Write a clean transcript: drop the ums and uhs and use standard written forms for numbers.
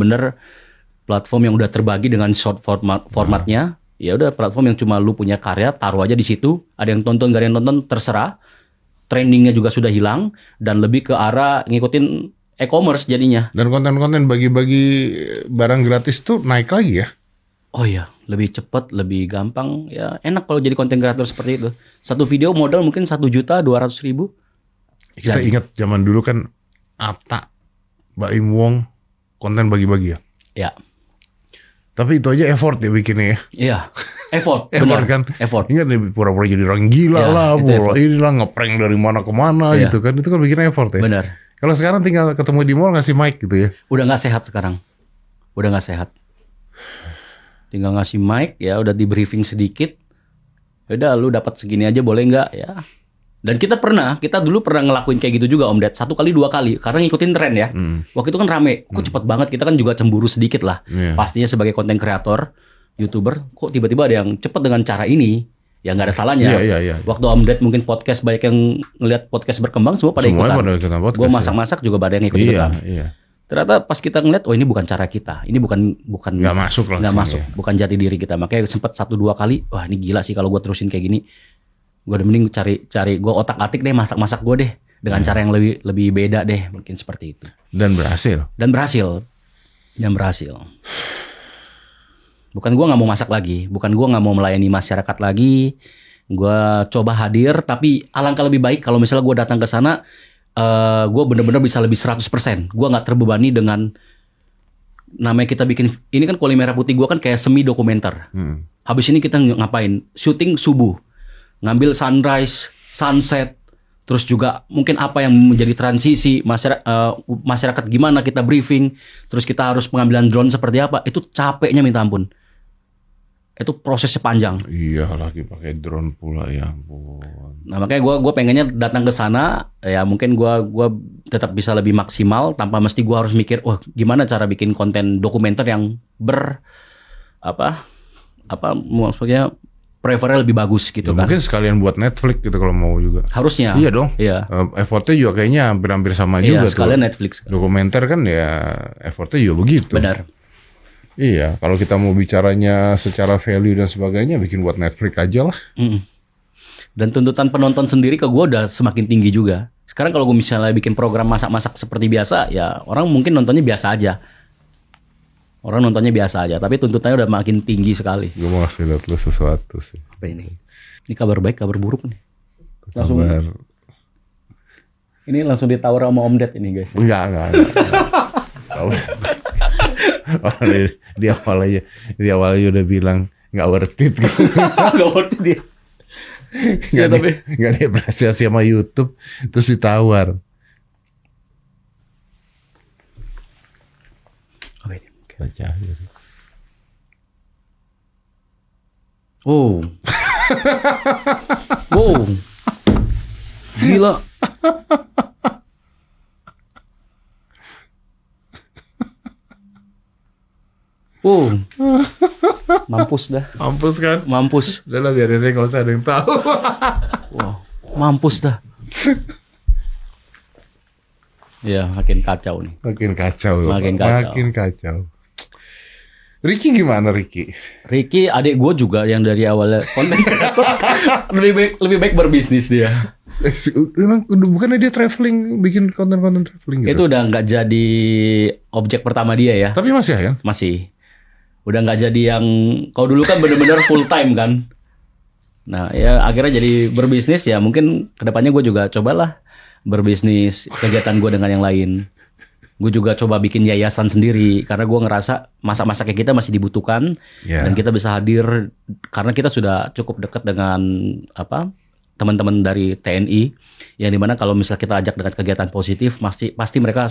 bener platform yang udah terbagi dengan short formatnya. Ya udah platform yang cuma lu punya karya taruh aja di situ. Ada yang tonton, gak ada yang tonton, terserah. Trendingnya juga sudah hilang dan lebih ke arah ngikutin e-commerce jadinya. Dan konten-konten bagi-bagi barang gratis tuh naik lagi ya? Oh iya, lebih cepat, lebih gampang. Ya enak kalau jadi konten kreator seperti itu. Satu video modal mungkin 1.200.000. Kita ingat zaman dulu kan Atta, Baim Wong, konten bagi-bagi ya? Ya. Tapi itu aja effort ya bikinnya ya? Iya, effort, Effort benar. kan? Effort. Ingat nih pura-pura jadi orang gila Ya, lah, itu effort. inilah ngeprank dari mana ke mana Ya. gitu kan? Itu kan bikin effort ya? Benar. Kalau sekarang tinggal ketemu di mall ngasih mic gitu ya? Udah nggak sehat sekarang. Udah nggak sehat. Tinggal ngasih mic, ya udah di briefing sedikit. Udah lu dapat segini aja boleh nggak ya? Dan kita dulu pernah ngelakuin kayak gitu juga Om Ded. 1 kali 2 kali karena ngikutin tren ya. Waktu itu kan rame, kok cepet banget, kita kan juga cemburu sedikit lah. Iya. Pastinya sebagai konten kreator, YouTuber, kok tiba-tiba ada yang cepet dengan cara ini. Ya nggak ada salahnya. Iya. Waktu Om Ded mungkin podcast, banyak yang ngeliat podcast berkembang, semua pada Semuanya ikutan. pada ikutan podcast, Gue ya. masak-masak juga pada yang ikut-ikutan. Iya. Ternyata pas kita ngeliat, oh ini bukan cara kita, ini bukan Nggak masuk langsung nggak masuk, ya. bukan jati diri kita. Makanya sempat 1-2 kali, wah ini gila sih kalau gue terusin kayak gini. Gue udah mending cari gue otak-atik deh, masak-masak gue deh dengan cara yang lebih beda deh, mungkin seperti itu. Dan berhasil. Dan berhasil. Bukan gue nggak mau masak lagi, bukan gue nggak mau melayani masyarakat lagi. Gue coba hadir, tapi alangkah lebih baik kalau misalnya gue datang ke sana, gue bener-bener bisa lebih 100%. Gue nggak terbebani dengan namanya kita bikin ini kan Kuali Merah Putih, gue kan kayak semi dokumenter. Habis ini kita ngapain? Syuting subuh, ngambil sunrise, sunset, terus juga mungkin apa yang menjadi transisi masyarakat gimana kita briefing, terus kita harus pengambilan drone seperti apa, itu capeknya minta ampun. Itu prosesnya panjang. Iya, lagi pakai drone pula, ya ampun. Nah makanya gue pengennya datang ke sana, ya mungkin gue tetap bisa lebih maksimal tanpa mesti gue harus mikir, wah gimana cara bikin konten dokumenter yang maksudnya prefernya lebih bagus gitu kan. Mungkin sekalian buat Netflix gitu kalau mau juga. Harusnya. Iya dong. Iya. Effortnya juga kayaknya hampir-hampir sama Iya, juga sekalian tuh. Netflix. Dokumenter kan ya effortnya juga begitu. Benar. Iya, kalau kita mau bicaranya secara value dan sebagainya, bikin buat Netflix aja lah. Dan tuntutan penonton sendiri ke gue udah semakin tinggi juga. Sekarang kalau gue misalnya bikin program masak-masak seperti biasa, ya orang mungkin nontonnya biasa aja. Tapi tuntutannya udah makin tinggi sekali. Gue mau ngasih lihat lu sesuatu sih. Apa ini? Ini kabar baik, kabar buruk nih. Langsung. Kabar. Ini langsung ditawar sama Om Ded ini guys. Enggak. Orang di awalnya udah bilang nggak worth it gitu. Gak worth it dia. Nggak diapresiasi sama YouTube, terus ditawar. Apa ini? Baca. Oh. Wow. Gila. Mampus dah. Mampus kan? Mampus. Udah lah biarin deh, nggak usah ada yang tahu. Wow. Mampus dah. Ya, makin kacau nih. Makin kacau loh. Makin kacau. Ricky gimana Ricky? Ricky adik gue juga yang dari awalnya konten kreator lebih baik berbisnis dia. Bukannya dia traveling, bikin konten-konten traveling gitu? Itu udah nggak jadi objek pertama dia ya. Tapi masih ya kan? Masih. Udah nggak jadi yang kalau dulu kan bener-bener full time kan. Nah ya akhirnya jadi berbisnis ya, mungkin kedepannya gue juga cobalah berbisnis kegiatan gue dengan yang lain. Gue juga coba bikin yayasan sendiri karena gue ngerasa masak-masaknya kita masih dibutuhkan. Dan kita bisa hadir karena kita sudah cukup dekat dengan teman-teman dari TNI yang dimana kalau misalnya kita ajak dengan kegiatan positif pasti mereka